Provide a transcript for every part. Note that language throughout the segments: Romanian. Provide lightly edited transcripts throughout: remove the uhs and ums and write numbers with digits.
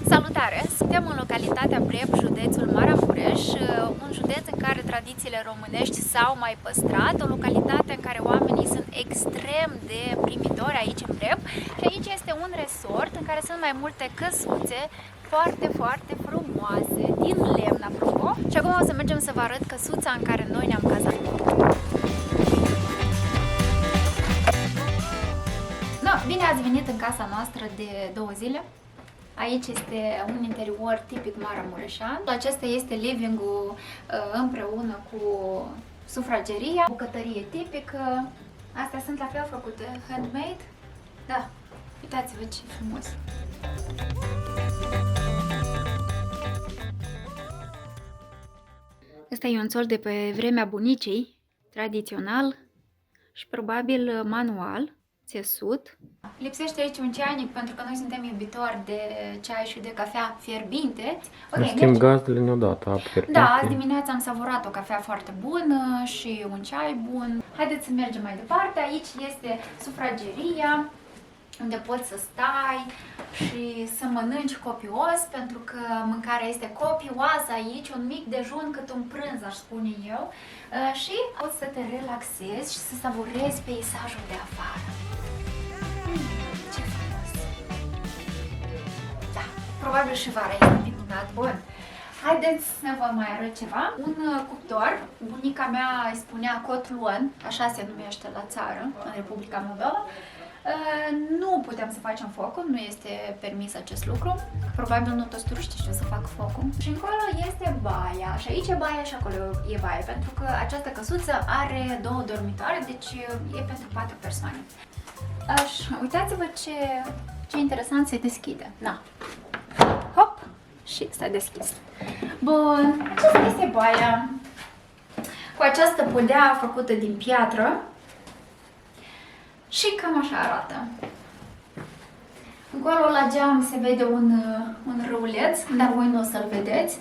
Salutare! Suntem în localitatea Breb, județul Maramureș, un județ în care tradițiile românești s-au mai păstrat, o localitate în care oamenii sunt extrem de primitori aici în Breb și aici este un resort în care sunt mai multe căsuțe foarte, foarte frumoase, din lemn, apropo. Și acum o să mergem să vă arăt căsuța în care noi ne-am cazat. Bine ați venit în casa noastră de 2 zile. Aici este un interior tipic maramureșan. Acesta este living-ul împreună cu sufrageria, bucătărie tipică. Astea sunt la fel făcute handmade. Da, uitați-vă ce frumos! Ăsta e un țol de pe vremea bunicii, tradițional și probabil manual, țesut. Lipsește aici un ceainic pentru că noi suntem iubitori de ceai și de cafea fierbinte. Okay, în schimb, gazdele ne-au dat apă fierbinte. Da, azi dimineața am savurat o cafea foarte bună și un ceai bun. Haideți să mergem mai departe. Aici este sufrageria, unde poți să stai și să mănânci copios, pentru că mâncarea este copioasă aici, un mic dejun cât un prânz, aș spune eu, și poți să te relaxezi și să savurezi peisajul de afară. Ce frumos! Da, probabil și vara este minunat. Bun, haideți să vă mai arăt ceva. Un cuptor, bunica mea îi spunea cotluon, așa se numește la țară, în Republica Moldova. Nu putem să facem focul, nu este permis acest lucru. Probabil nu toți turiștii știu să fac focul. Și încolo este baia. Și aici e baia și acolo e baia, pentru că această căsuță are 2 dormitoare, deci e pentru 4 persoane. Uitați-vă ce interesant se deschide. Da. Hop! Și s-a deschis. Bun, aceasta este baia. Cu această podea făcută din piatră. Și cam așa arată. Acolo la geam se vede un râuleț, dar voi nu o să-l vedeți.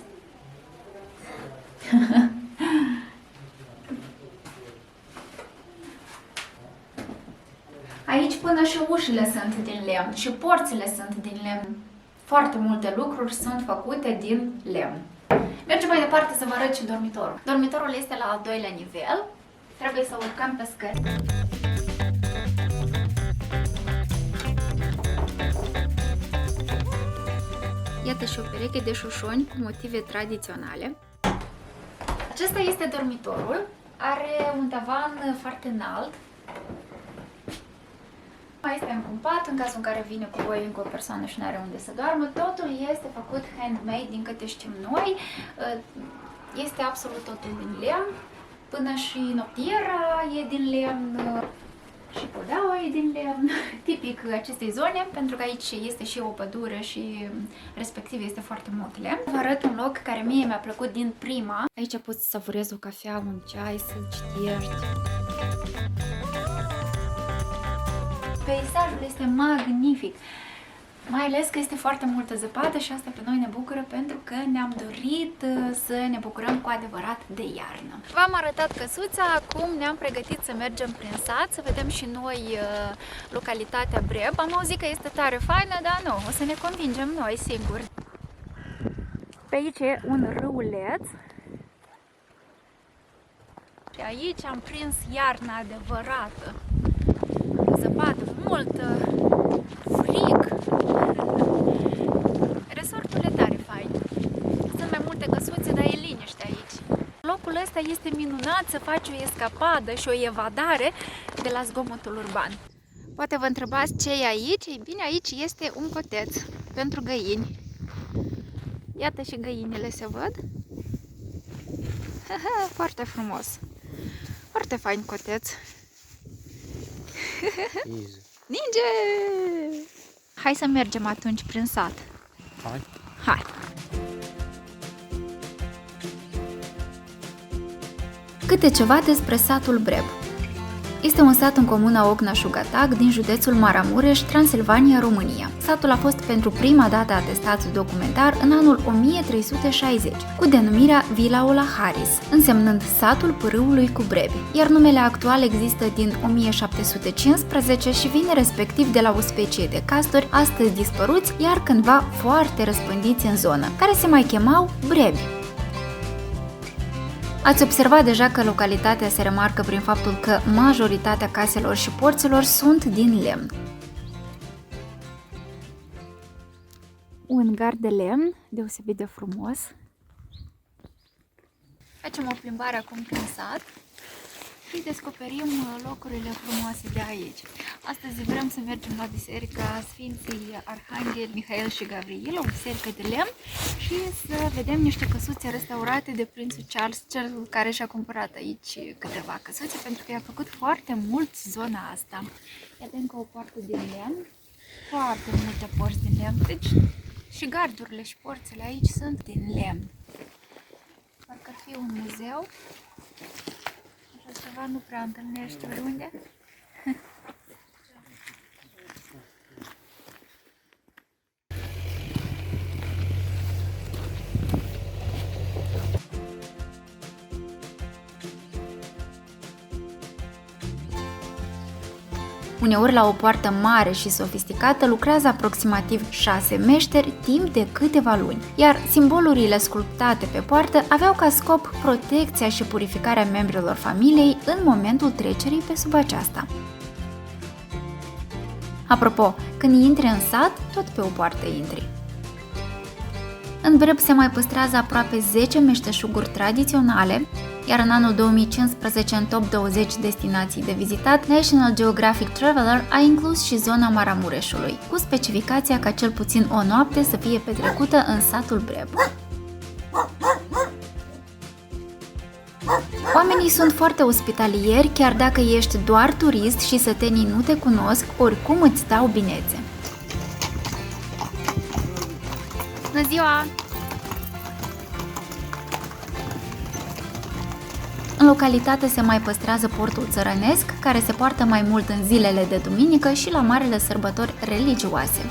Aici până și ușile sunt din lemn și porțile sunt din lemn. Foarte multe lucruri sunt făcute din lemn. Mergem mai departe să vă arăt și dormitorul. Dormitorul este la al 2-lea nivel. Trebuie să urcăm pe scări. Iată și o pereche de șușoni cu motive tradiționale. Acesta este dormitorul. Are un tavan foarte înalt. Mai este un pat în cazul în care vine cu voi încă o persoană și nu are unde să doarmă. Totul este făcut handmade, din câte știm noi. Este absolut totul din lemn. Până și noptiera e din lemn. Și podeaua e din lemn, tipic acestei zone, pentru că aici este și o pădure și respectiv este foarte mult lemn. Vă arăt un loc care mie mi-a plăcut din prima. Aici poți să savurezi o cafea, un ceai, să citești. Peisajul este magnific, mai ales că este foarte multă zăpadă și asta pe noi ne bucură pentru că ne-am dorit să ne bucurăm cu adevărat de iarnă. V-am arătat căsuța, acum ne-am pregătit să mergem prin sat, să vedem și noi localitatea Breb. Am auzit că este tare faină, dar nu, o să ne convingem noi singuri. Pe aici e un râuleț. Și aici am prins iarna adevărată. Zăpadă multă, frig. Resortul e tare fain. Sunt mai multe căsuțe, dar e liniște aici. Locul ăsta este minunat să faci o escapadă și o evadare de la zgomotul urban. Poate vă întrebați ce e aici? Ei bine, aici este un coteț pentru găini. Iată și găinile se văd. Foarte frumos. Foarte fain coteț. Ninge! Hai să mergem atunci prin sat. Hai. Hai! Câte ceva despre satul Breb. este un sat în comuna Ocna-Șugatac din județul Maramureș, Transilvania, România. Satul a fost pentru prima dată atestat documentar în anul 1360, cu denumirea Vila Olaharis, însemnând satul pârâului cu brebi, iar numele actual există din 1715 și vine respectiv de la o specie de castori astăzi dispăruți, iar cândva foarte răspândiți în zonă, care se mai chemau brebi. Ați observat deja că localitatea se remarcă prin faptul că majoritatea caselor și porților sunt din lemn. Un gard de lemn deosebit de frumos. Facem o plimbare acum prin sat și descoperim locurile frumoase de aici. Astăzi vrem să mergem la Biserica Sfinții Arhanghel Mihail și Gavriil, o biserică de lemn, și să vedem niște căsuțe restaurate de prințul Charles, cel care și-a cumpărat aici câteva căsuțe, pentru că i-a plăcut foarte mult zona asta. Iată încă o poartă din lemn, foarte multe porți din lemn, deci și gardurile și porțile aici sunt din lemn. Parcă ar fi un muzeu. Așa ceva nu prea întâlnești oriunde. Uneori la o poartă mare și sofisticată lucrează aproximativ 6 meșteri timp de câteva luni, iar simbolurile sculptate pe poartă aveau ca scop protecția și purificarea membrilor familiei în momentul trecerii pe sub aceasta. Apropo, când intri în sat, tot pe o poartă intri. În Breb se mai păstrează aproape 10 meșteșuguri tradiționale, iar în anul 2015, în top 20 destinații de vizitat, National Geographic Traveler a inclus și zona Maramureșului, cu specificația ca cel puțin o noapte să fie petrecută în satul Breb. Oamenii sunt foarte ospitalieri, chiar dacă ești doar turist și sătenii nu te cunosc, oricum îți dau binețe. Bună ziua! În localitate se mai păstrează portul țărănesc, care se poartă mai mult în zilele de duminică și la marele sărbători religioase.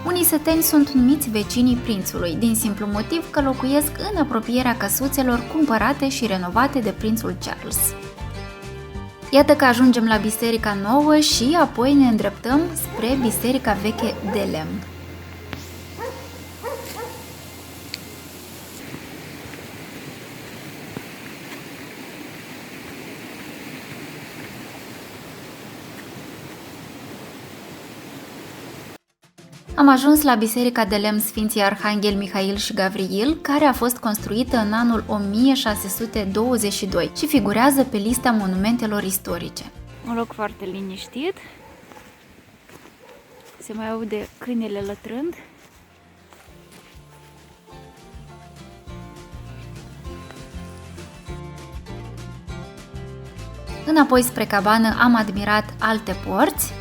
Unii săteni sunt numiți vecinii prințului, din simplu motiv că locuiesc în apropierea căsuțelor cumpărate și renovate de prințul Charles. Iată că ajungem la biserica nouă și apoi ne îndreptăm spre biserica veche de lemn. Am ajuns la biserica de lemn Sfinții Arhanghel Mihail și Gavriil, care a fost construită în anul 1622 și figurează pe lista monumentelor istorice. Un loc foarte liniștit, se mai aude câinele lătrând. Înapoi spre cabană am admirat alte porți,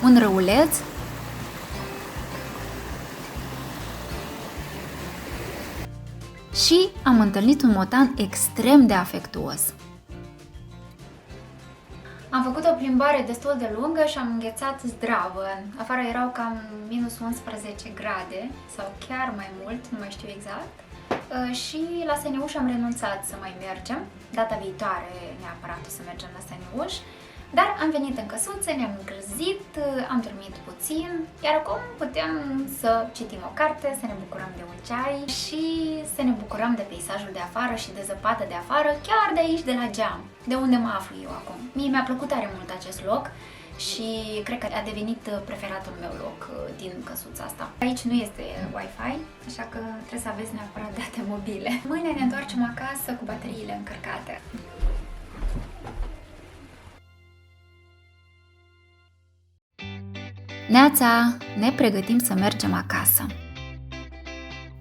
un râuleț și am întâlnit un motan extrem de afectuos. Am făcut o plimbare destul de lungă și am înghețat zdravă. Afară erau cam minus 11 grade sau chiar mai mult, nu mai știu exact. Și la Săniuș am renunțat să mai mergem. Data viitoare neapărat o să mergem la Săniuș. Dar am venit în căsuță, ne-am încălzit, am dormit puțin, iar acum putem să citim o carte, să ne bucurăm de un ceai și să ne bucurăm de peisajul de afară și de zăpadă de afară, chiar de aici, de la geam, de unde mă aflu eu acum. Mie mi-a plăcut tare mult acest loc și cred că a devenit preferatul meu loc din căsuța asta. Aici nu este Wi-Fi, așa că trebuie să aveți neapărat date mobile. Mâine ne întoarcem acasă cu bateriile încărcate. Neața, ne pregătim să mergem acasă.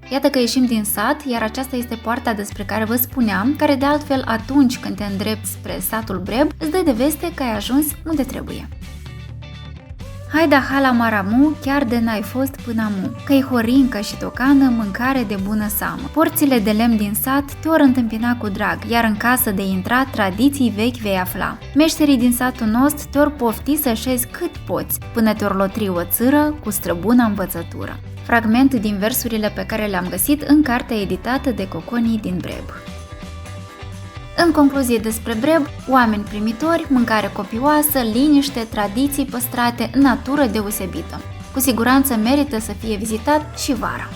Iată că ieșim din sat, iar aceasta este poarta despre care vă spuneam, care de altfel atunci când te îndrepți spre satul Breb, îți dă de veste că ai ajuns unde trebuie. Haida hala maramu, chiar de n-ai fost până amu, că-i horincă și tocană, mâncare de bună seamă. Porțile de lemn din sat te-or întâmpina cu drag, iar în casă de intrat tradiții vechi vei afla. Meșterii din satul nostru te-or pofti să șezi cât poți, până te-or lotri o țâră cu străbună învățătură. Fragment din versurile pe care le-am găsit în cartea editată de Coconii din Breb. În concluzie despre Breb, oameni primitori, mâncare copioasă, liniște, tradiții păstrate, natură deosebită. Cu siguranță merită să fie vizitat și vara.